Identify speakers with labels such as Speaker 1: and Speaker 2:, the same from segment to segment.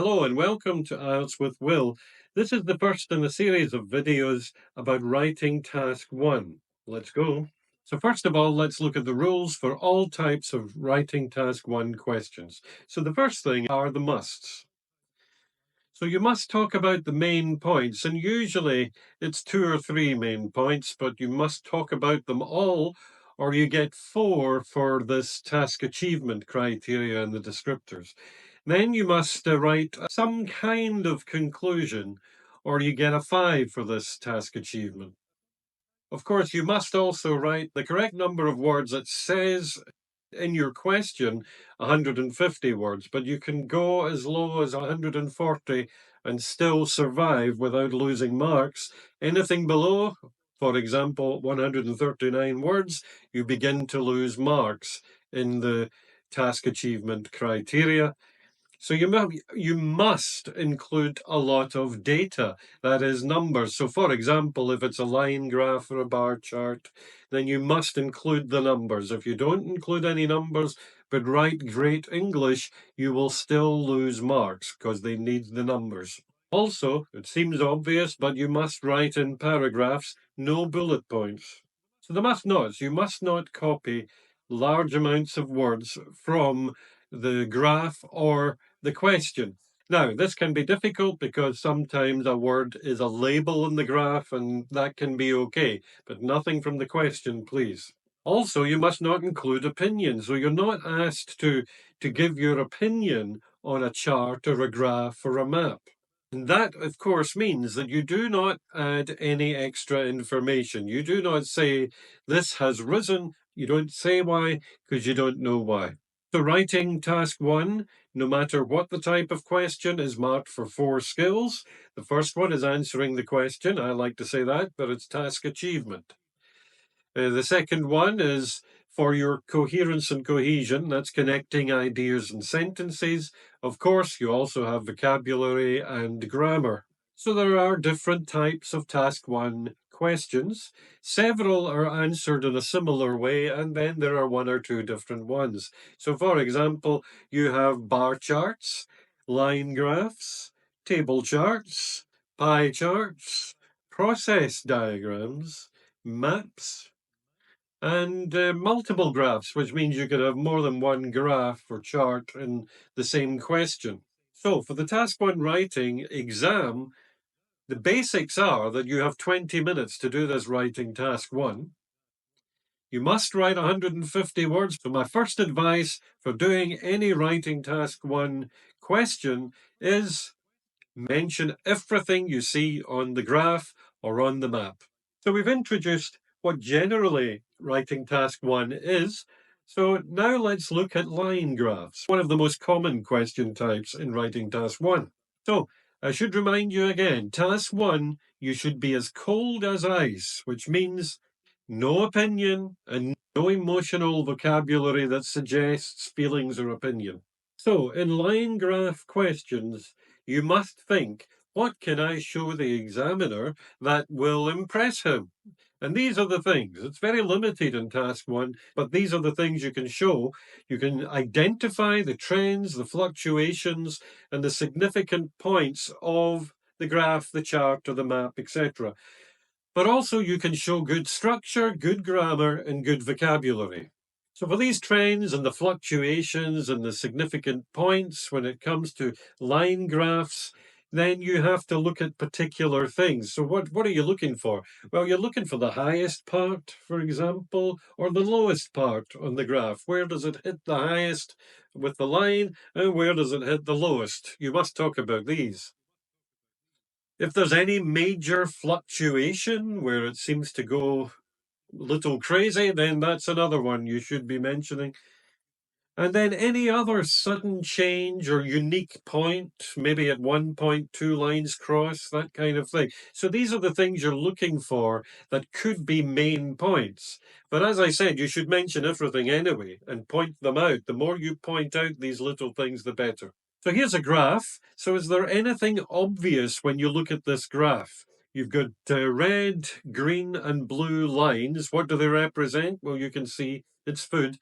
Speaker 1: Hello and welcome to IELTS with Will. This is the first in a series of videos about writing task 1. Let's go. So first of all, let's look at the rules for all types of writing task 1 questions. So the first thing are the musts. So you must talk about the main points, and usually it's 2 or 3 main points, but you must talk about them all, or you get 4 for this task achievement criteria and the descriptors. Then you must write some kind of conclusion, or you get a 5 for this task achievement. Of course, you must also write the correct number of words. It says in your question 150 words, but you can go as low as 140 and still survive without losing marks. Anything below, for example, 139 words, you begin to lose marks in the task achievement criteria. So you must include a lot of data, that is numbers. So for example, if it's a line graph or a bar chart, then you must include the numbers. If you don't include any numbers, but write great English, you will still lose marks because they need the numbers. Also, it seems obvious, but you must write in paragraphs, no bullet points. So the must nots, you must not copy large amounts of words from the graph or the question. Now, this can be difficult because sometimes a word is a label in the graph and that can be okay, but nothing from the question, please. Also, you must not include opinions. So you're not asked to give your opinion on a chart or a graph or a map. And that, of course, means that you do not add any extra information. You do not say, this has risen. You don't say why, because you don't know why. So writing task 1, no matter what the type of question, is marked for 4 skills. The first one is answering the question. I like to say that, but it's task achievement. The second one is for your coherence and cohesion. That's connecting ideas and sentences. Of course, you also have vocabulary and grammar. So there are different types of task 1 questions. Several are answered in a similar way, and then there are 1 or 2 different ones. So for example, you have bar charts, line graphs, table charts, pie charts, process diagrams, maps, and multiple graphs, which means you could have more than one graph or chart in the same question. So for the task 1 writing exam, the basics are that you have 20 minutes to do this writing task 1. You must write 150 words. So my first advice for doing any writing task 1 question is mention everything you see on the graph or on the map. So we've introduced what generally writing task 1 is. So now let's look at line graphs, one of the most common question types in writing task 1. So I should remind you again, task 1, you should be as cold as ice, which means no opinion and no emotional vocabulary that suggests feelings or opinion. So in line graph questions, you must think, what can I show the examiner that will impress him? And these are the things. It's very limited in task 1, but these are the things you can show. You can identify the trends, the fluctuations, and the significant points of the graph, the chart, or the map, etc. But also you can show good structure, good grammar, and good vocabulary. So for these trends and the fluctuations and the significant points when it comes to line graphs, then you have to look at particular things. So what are you looking for? Well, you're looking for the highest part, for example, or the lowest part on the graph. Where does it hit the highest with the line, and where does it hit the lowest? You must talk about these. If there's any major fluctuation where it seems to go a little crazy, then that's another one you should be mentioning. And then any other sudden change or unique point, maybe at one point, 2 lines cross, that kind of thing. So these are the things you're looking for that could be main points. But as I said, you should mention everything anyway and point them out. The more you point out these little things, the better. So here's a graph. So is there anything obvious when you look at this graph? You've got red, green, and blue lines. What do they represent? Well, you can see it's food.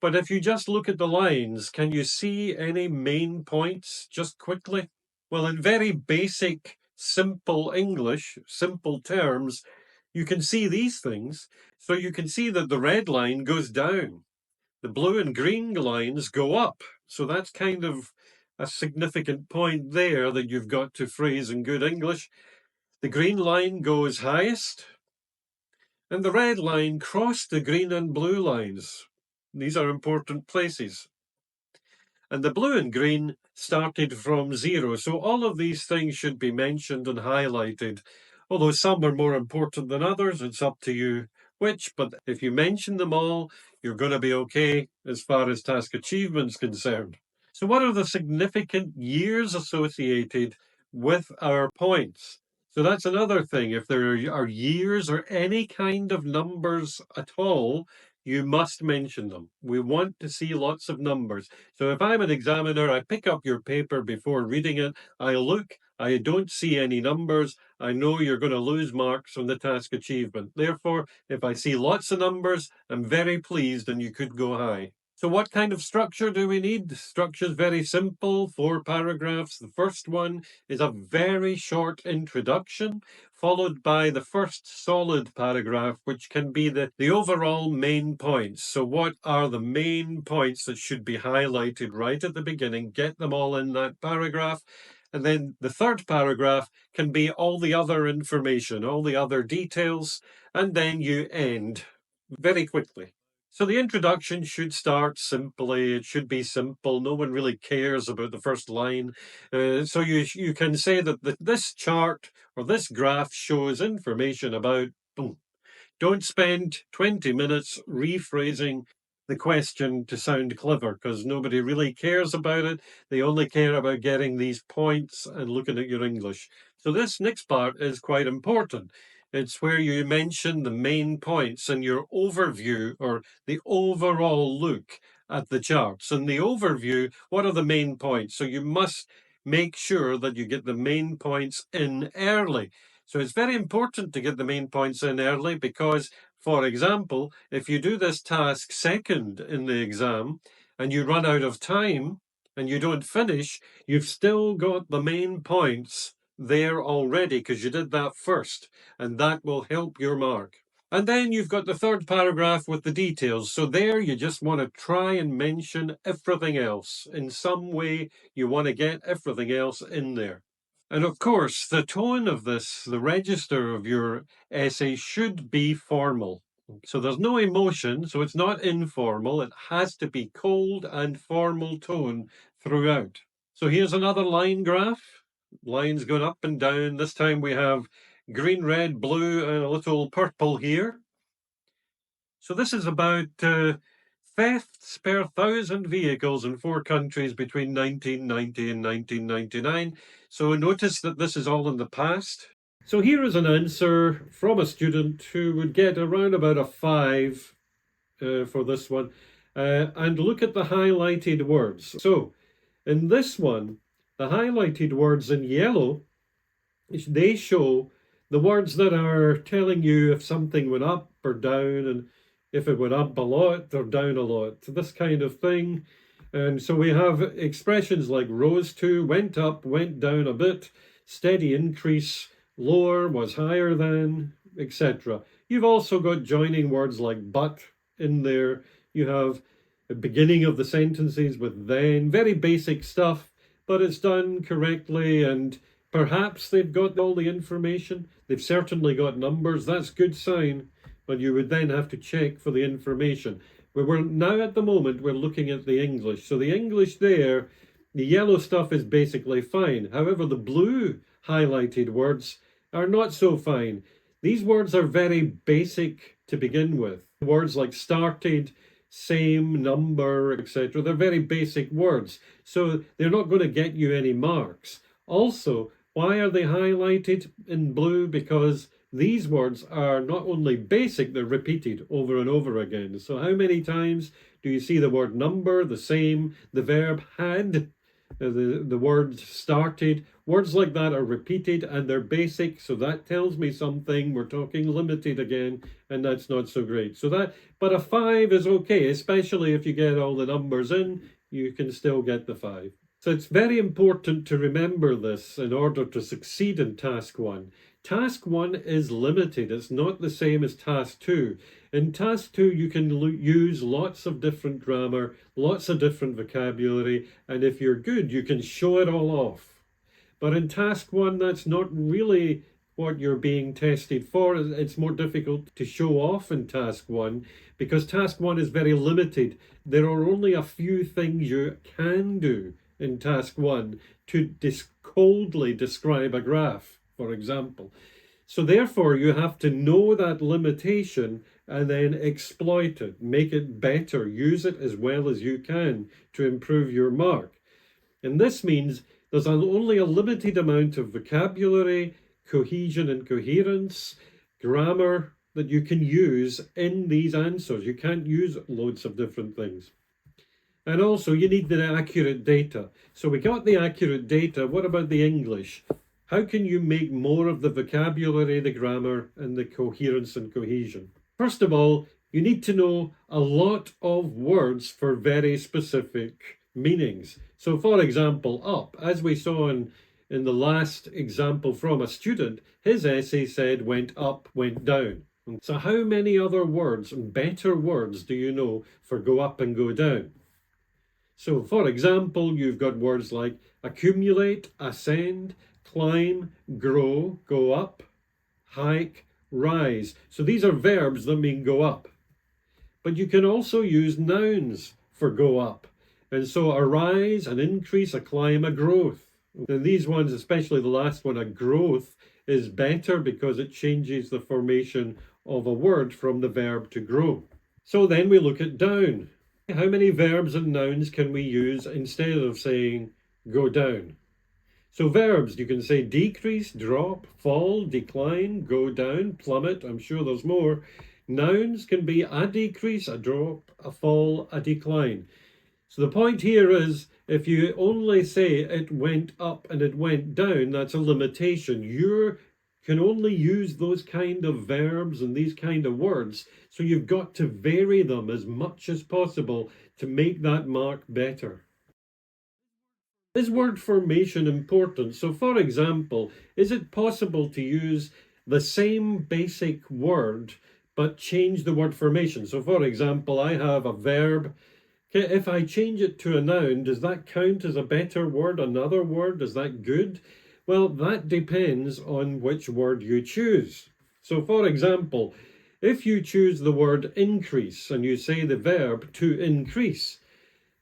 Speaker 1: But if you just look at the lines, can you see any main points just quickly? Well, in very basic, simple English, simple terms, you can see these things. So you can see that the red line goes down. The blue and green lines go up. So that's kind of a significant point there that you've got to phrase in good English. The green line goes highest, and the red line crossed the green and blue lines. These are important places. And the blue and green started from zero. So all of these things should be mentioned and highlighted. Although some are more important than others, it's up to you which. But if you mention them all, you're going to be okay as far as task achievement is concerned. So what are the significant years associated with our points? So that's another thing. If there are years or any kind of numbers at all, you must mention them. We want to see lots of numbers. So if I'm an examiner, I pick up your paper before reading it, I look, I don't see any numbers, I know you're going to lose marks on the task achievement. Therefore, if I see lots of numbers, I'm very pleased and you could go high. So what kind of structure do we need? The structure is very simple, 4 paragraphs. The first one is a very short introduction, followed by the first solid paragraph, which can be the overall main points. So what are the main points that should be highlighted right at the beginning? Get them all in that paragraph. And then the third paragraph can be all the other information, all the other details, and then you end very quickly. So the introduction should start simply. It should be simple. No one really cares about the first line. So you can say that this chart or this graph shows information about boom. Don't spend 20 minutes rephrasing the question to sound clever because nobody really cares about it. They only care about getting these points and looking at your English. So this next part is quite important. It's where you mention the main points and your overview or the overall look at the charts. And the overview, what are the main points? So you must make sure that you get the main points in early. So it's very important to get the main points in early because, for example, if you do this task second in the exam and you run out of time and you don't finish, you've still got the main points there already because you did that first, and that will help your mark. And then you've got the third paragraph with the details. So there you just want to try and mention everything else. In some way, you want to get everything else in there. And of course, the tone of this, the register of your essay should be formal. So there's no emotion, so it's not informal. It has to be cold and formal tone throughout. So here's another line graph. Lines going up and down. This time we have green, red, blue, and a little purple here. So this is about thefts per 1,000 vehicles in 4 countries between 1990 and 1999. So notice that this is all in the past. So here is an answer from a student who would get around about a 5 for this one. And look at the highlighted words. So in this one, the highlighted words in yellow, they show the words that are telling you if something went up or down, and if it went up a lot or down a lot, this kind of thing. And so we have expressions like rose to, went up, went down a bit, steady increase, lower, was higher than, etc. You've also got joining words like but in there. You have the beginning of the sentences with then, very basic stuff, but it's done correctly, and perhaps they've got all the information. They've certainly got numbers. That's a good sign, but you would then have to check for the information. But we're now at the moment, we're looking at the English. So the English there, the yellow stuff is basically fine. However, the blue highlighted words are not so fine. These words are very basic to begin with. Words like started, same, number, etc. They're very basic words. So they're not going to get you any marks. Also, why are they highlighted in blue? Because these words are not only basic, they're repeated over and over again. So how many times do you see the word number, the same, the verb had, the word started? Words like that are repeated and they're basic, so that tells me something. We're talking limited again, and that's not so great. But a 5 is okay, especially if you get all the numbers in, you can still get the 5. So it's very important to remember this in order to succeed in task one. Task one is limited. It's not the same as task two. In task two, you can use lots of different grammar, lots of different vocabulary, and if you're good, you can show it all off. But in task one, that's not really what you're being tested for. It's more difficult to show off in task one because task one is very limited. There are only a few things you can do in task one to coldly describe a graph, for example. So therefore, you have to know that limitation and then exploit it, make it better, use it as well as you can to improve your mark. And this means there's only a limited amount of vocabulary, cohesion and coherence, grammar that you can use in these answers. You can't use loads of different things. And also, you need the accurate data. So we got the accurate data. What about the English? How can you make more of the vocabulary, the grammar, and the coherence and cohesion? First of all, you need to know a lot of words for very specific meanings. So, for example, up, as we saw in the last example from a student, his essay said went up, went down. So how many other words, better words, do you know for go up and go down? So, for example, you've got words like accumulate, ascend, climb, grow, go up, hike, rise. So these are verbs that mean go up. But you can also use nouns for go up. And so a rise, an increase, a climb, a growth. And these ones, especially the last one, a growth, is better because it changes the formation of a word from the verb to grow. So then we look at down. How many verbs and nouns can we use instead of saying go down? So verbs, you can say decrease, drop, fall, decline, go down, plummet. I'm sure there's more. Nouns can be a decrease, a drop, a fall, a decline. So the point here is if you only say it went up and it went down, that's a limitation. You can only use those kind of verbs and these kind of words. So you've got to vary them as much as possible to make that mark better. Is word formation important? So for example, is it possible to use the same basic word but change the word formation? So for example, I have a verb. If I change it to a noun, does that count as a better word, another word? Is that good? Well, that depends on which word you choose. So for example, if you choose the word increase and you say the verb to increase,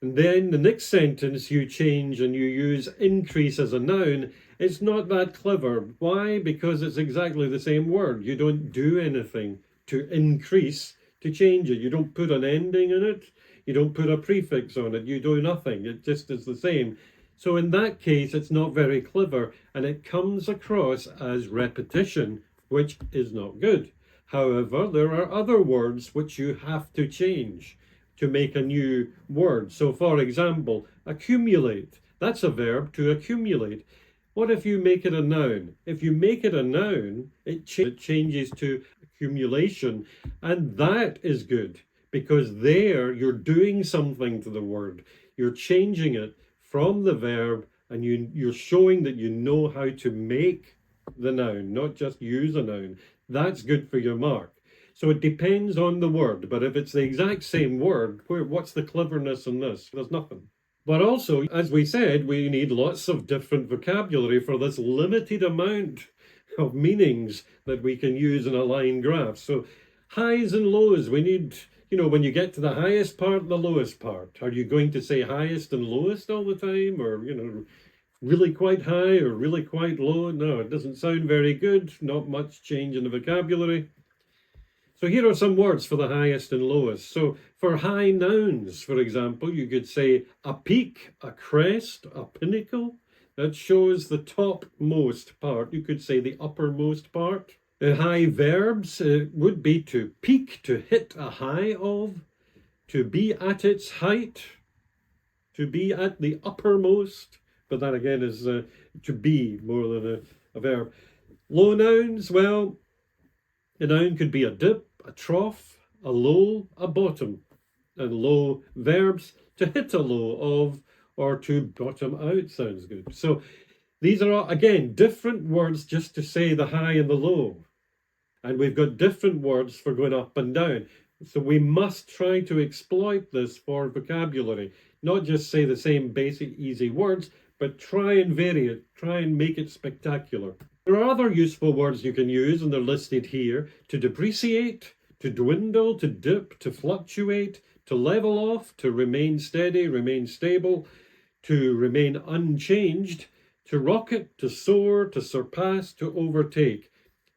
Speaker 1: and then the next sentence you change and you use increase as a noun, it's not that clever. Why? Because it's exactly the same word. You don't do anything to increase to change it. You don't put an ending in it. You don't put a prefix on it. You do nothing. It just is the same. So in that case, it's not very clever and it comes across as repetition, which is not good. However, there are other words which you have to change to make a new word. So for example, accumulate. That's a verb, to accumulate. What if you make it a noun? If you make it a noun, it changes to accumulation, and that is good because there you're doing something to the word. You're changing it from the verb and you're showing that you know how to make the noun, not just use a noun. That's good for your mark. So it depends on the word, but if it's the exact same word, what's the cleverness in this? There's nothing. But also, as we said, we need lots of different vocabulary for this limited amount of meanings that we can use in a line graph. So highs and lows, we need, when you get to the highest part and the lowest part, are you going to say highest and lowest all the time? Or, really quite high or really quite low? No, it doesn't sound very good. Not much change in the vocabulary. So here are some words for the highest and lowest. So for high nouns, for example, you could say a peak, a crest, a pinnacle. That shows the topmost part. You could say the uppermost part. The high verbs would be to peak, to hit a high of, to be at its height, to be at the uppermost. But that again is to be more than a verb. Low nouns, well, a noun could be a dip, a trough, a low, a bottom. And low verbs, to hit a low of, or to bottom out sounds good. So these are all, again, different words just to say the high and the low. And we've got different words for going up and down. So we must try to exploit this for vocabulary, not just say the same basic easy words, but try and vary it, try and make it spectacular. There are other useful words you can use, and they're listed here: to depreciate, to dwindle, to dip, to fluctuate, to level off, to remain steady, remain stable, to remain unchanged, to rocket, to soar, to surpass, to overtake.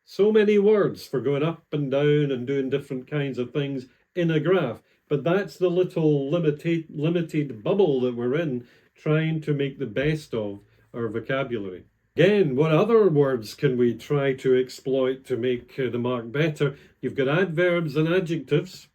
Speaker 1: So many words for going up and down and doing different kinds of things in a graph. But that's the little limited bubble that we're in, trying to make the best of our vocabulary. Again, what other words can we try to exploit to make the mark better? You've got adverbs and adjectives.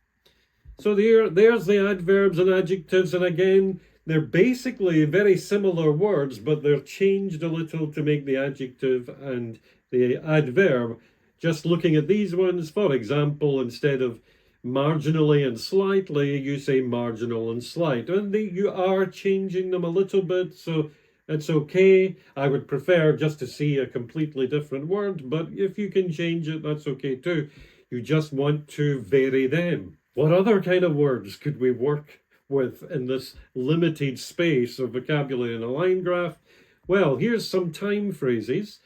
Speaker 1: So there's the adverbs and adjectives, and again, they're basically very similar words, but they're changed a little to make the adjective and the adverb. Just looking at these ones, for example, instead of marginally and slightly, you say marginal and slight. And you are changing them a little bit, so it's okay. I would prefer just to see a completely different word, but if you can change it, that's okay too. You just want to vary them. What other kind of words could we work with in this limited space of vocabulary in a line graph? Well, here's some time phrases.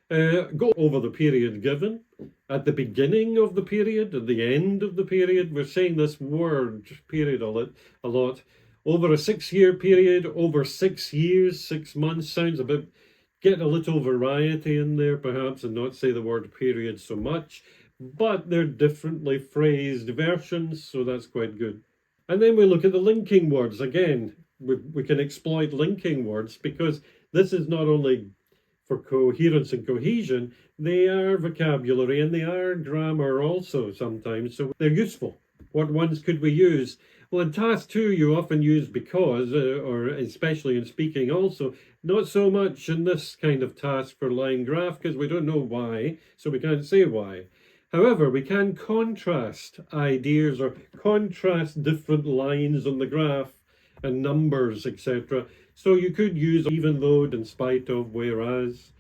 Speaker 1: Go over the period given, at the beginning of the period, at the end of the period. We're saying this word period a lot. Over a 6-year period, over 6 years, 6 months, sounds a bit, get a little variety in there perhaps and not say the word period so much, but they're differently phrased versions, so that's quite good. And then we look at the linking words. Again, we can exploit linking words because this is not only for coherence and cohesion, they are vocabulary and they are grammar also sometimes, so they're useful. What ones could we use? Well, in task 2, you often use because, or especially in speaking also, not so much in this kind of task for line graph because we don't know why, so we can't say why. However, we can contrast ideas or contrast different lines on the graph and numbers, etc. So you could use even though, in spite of, whereas.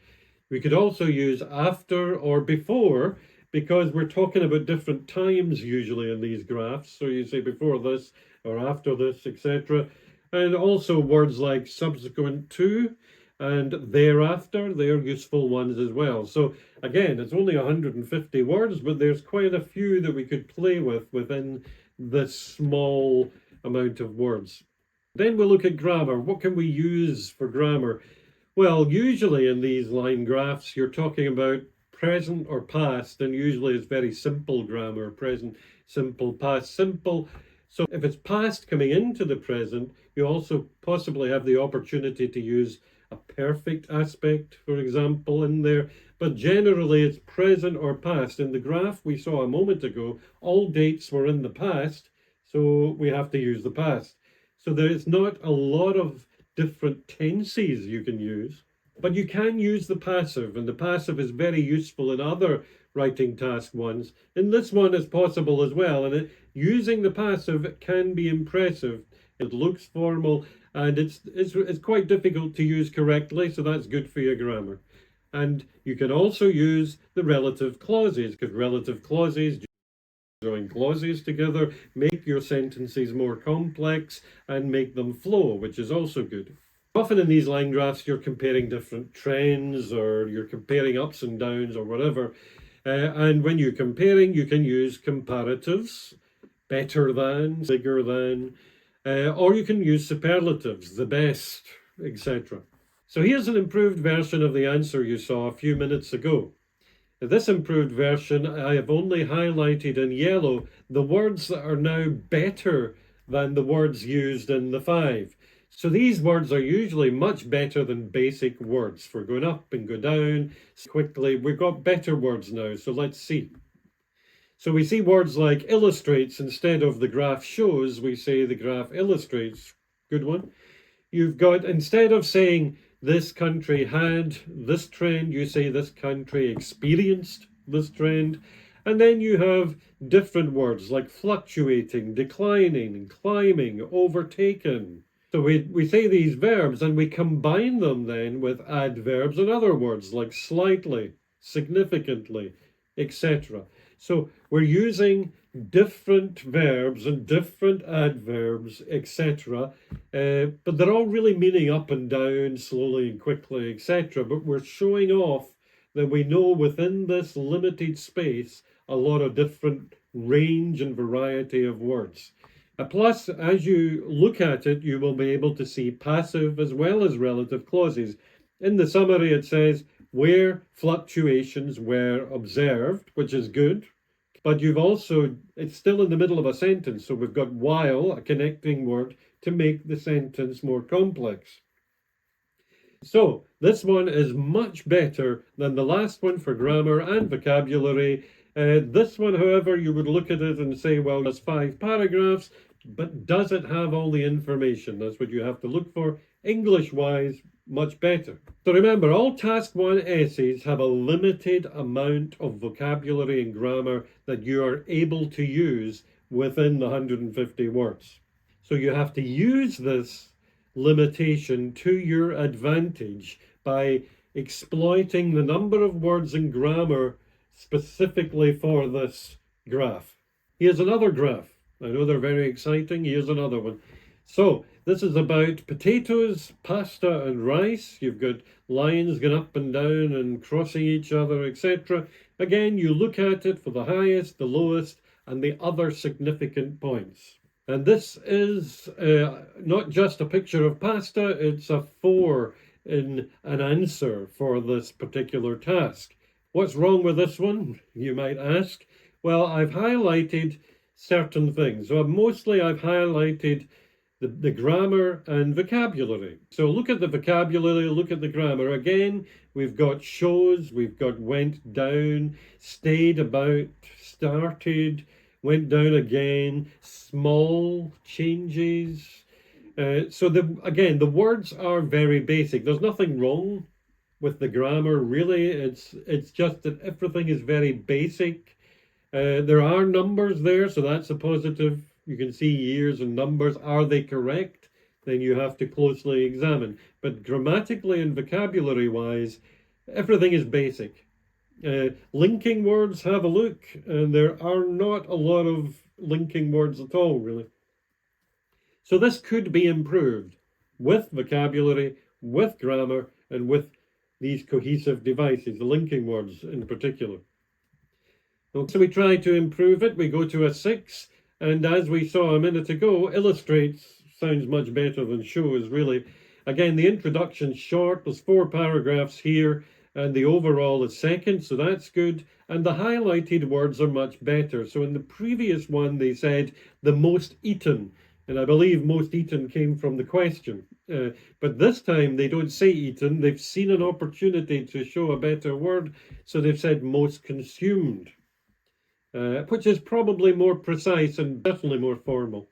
Speaker 1: We could also use after or before because we're talking about different times usually in these graphs. So you say before this or after this, etc. And also words like subsequent to and thereafter, they're useful ones as well. So again, it's only 150 words, but there's quite a few that we could play with within this small amount of words. Then we look at grammar. What can we use for grammar? Well, usually in these line graphs, you're talking about present or past, and usually it's very simple grammar, present, simple, past, simple. So if it's past coming into the present, you also possibly have the opportunity to use a perfect aspect, for example, in there. But generally it's present or past. In the graph we saw a moment ago, all dates were in the past, so we have to use the past. So there's not a lot of different tenses you can use, but you can use the passive, and the passive is very useful in other writing task ones. In this one it's possible as well, and using the passive can be impressive. It looks formal and it's quite difficult to use correctly, so that's good for your grammar. And you can also use the relative clauses, because relative clauses, join clauses together, make your sentences more complex and make them flow, which is also good. Often in these line graphs you're comparing different trends or you're comparing ups and downs or whatever, and when you're comparing you can use comparatives, better than, bigger than, or you can use superlatives, the best, etc. So here's an improved version of the answer you saw a few minutes ago. In this improved version, I have only highlighted in yellow the words that are now better than the words used in the 5. So these words are usually much better than basic words for going up and go down quickly. We've got better words now, so let's see. So we see words like illustrates instead of the graph shows, we say the graph illustrates. Good one. You've got, instead of saying this country had this trend, you say this country experienced this trend. And then you have different words like fluctuating, declining, climbing, overtaken. So we say these verbs and we combine them then with adverbs and other words like slightly, significantly, etc. So we're using different verbs and different adverbs, etc. But they're all really meaning up and down, slowly and quickly, etc. But we're showing off that we know within this limited space a lot of different range and variety of words. Plus, as you look at it, you will be able to see passive as well as relative clauses. In the summary, it says where fluctuations were observed, which is good, but you've also, it's still in the middle of a sentence, so we've got while, a connecting word, to make the sentence more complex. So this one is much better than the last one for grammar and vocabulary. This one, however, you would look at it and say, well, there's 5 paragraphs, but does it have all the information? That's what you have to look for. English-wise, much better. So remember, all Task 1 essays have a limited amount of vocabulary and grammar that you are able to use within the 150 words. So you have to use this limitation to your advantage by exploiting the number of words in grammar specifically for this graph. Here's another graph. I know they're very exciting. Here's another one. So this is about potatoes, pasta and rice. You've got lines going up and down and crossing each other, etc. Again, you look at it for the highest, the lowest, and the other significant points. And this is not just a picture of pasta, it's a 4 in an answer for this particular task. What's wrong with this one, you might ask? Well, I've highlighted certain things. So I've highlighted the grammar and vocabulary. So look at the vocabulary, look at the grammar. Again, we've got shows, we've got went down, stayed about, started, went down again, small changes. So the words are very basic. There's nothing wrong with the grammar, really. It's just that everything is very basic. There are numbers there, so that's a positive. You can see years and numbers. Are they correct? Then you have to closely examine. But grammatically and vocabulary-wise, everything is basic. Linking words, have a look, and there are not a lot of linking words at all, really. So this could be improved with vocabulary, with grammar, and with these cohesive devices, the linking words in particular. So we try to improve it. We go to a 6, and as we saw a minute ago, illustrates sounds much better than shows, really. Again, the introduction's short. There's 4 paragraphs here, and the overall is second, so that's good. And the highlighted words are much better. So in the previous one, they said the most eaten, and I believe most eaten came from the question. But this time, they don't say eaten. They've seen an opportunity to show a better word, so they've said most consumed. Which is probably more precise and definitely more formal.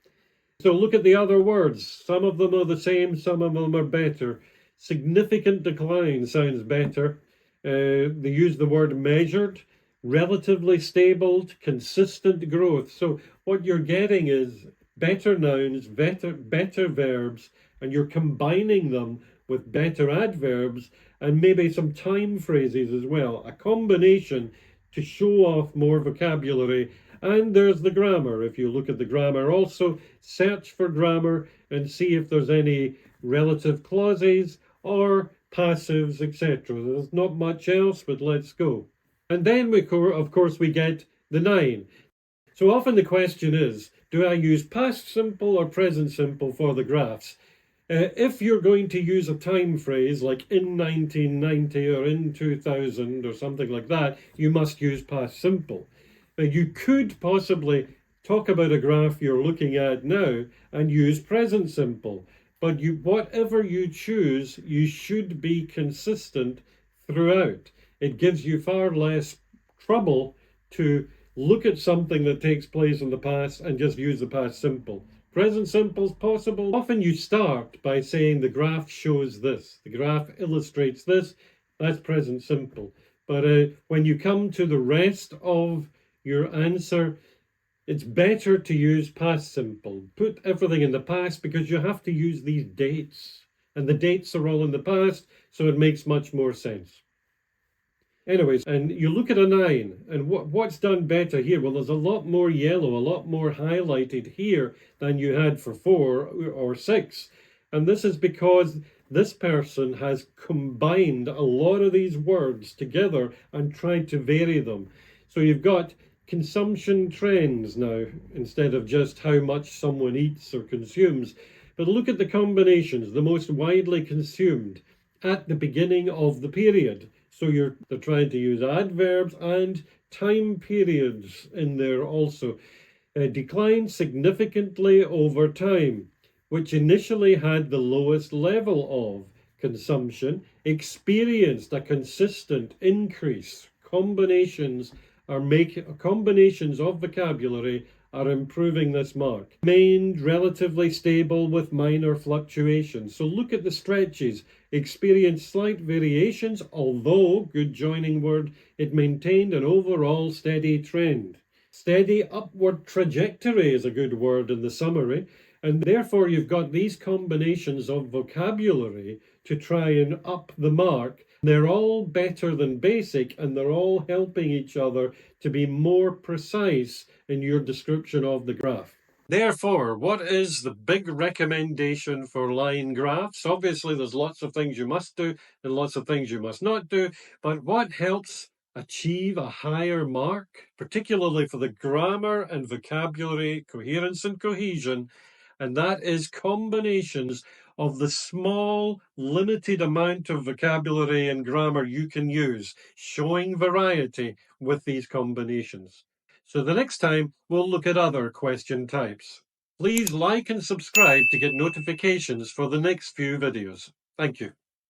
Speaker 1: So look at the other words. Some of them are the same, some of them are better. Significant decline sounds better. They use the word measured, relatively stable, consistent growth. So what you're getting is better nouns, better verbs, and you're combining them with better adverbs and maybe some time phrases as well. A combination to show off more vocabulary. And there's the grammar. If you look at the grammar also, search for grammar and see if there's any relative clauses or passives, etc. There's not much else, but let's go. And then of course we get the 9. So often the question is, do I use past simple or present simple for the graphs? If you're going to use a time phrase like in 1990 or in 2000 or something like that, you must use past simple. You could possibly talk about a graph you're looking at now and use present simple. But whatever you choose, you should be consistent throughout. It gives you far less trouble to look at something that takes place in the past and just use the past simple. Present simple is possible. Often you start by saying the graph shows this, the graph illustrates this, that's present simple. But when you come to the rest of your answer, It's better to use past simple. Put everything in the past because you have to use these dates. And the dates are all in the past, so it makes much more sense. Anyways, and you look at a 9, and what's done better here? Well, there's a lot more yellow, a lot more highlighted here than you had for 4 or 6. And this is because this person has combined a lot of these words together and tried to vary them. So you've got consumption trends now, instead of just how much someone eats or consumes. But look at the combinations, the most widely consumed at the beginning of the period. So they're trying to use adverbs and time periods in there also. Declined significantly over time, which initially had the lowest level of consumption, experienced a consistent increase. Combinations of vocabulary are improving this mark. Remained relatively stable with minor fluctuations. So look at the stretches. Experienced slight variations, although, good joining word, it maintained an overall steady trend. Steady upward trajectory is a good word in the summary, and therefore you've got these combinations of vocabulary to try and up the mark. They're all better than basic, and they're all helping each other to be more precise in your description of the graph. Therefore, what is the big recommendation for line graphs? Obviously, there's lots of things you must do and lots of things you must not do, but what helps achieve a higher mark, particularly for the grammar and vocabulary, coherence and cohesion, and that is combinations of the small, limited amount of vocabulary and grammar you can use, showing variety with these combinations. So the next time, we'll look at other question types. Please like and subscribe to get notifications for the next few videos. Thank you.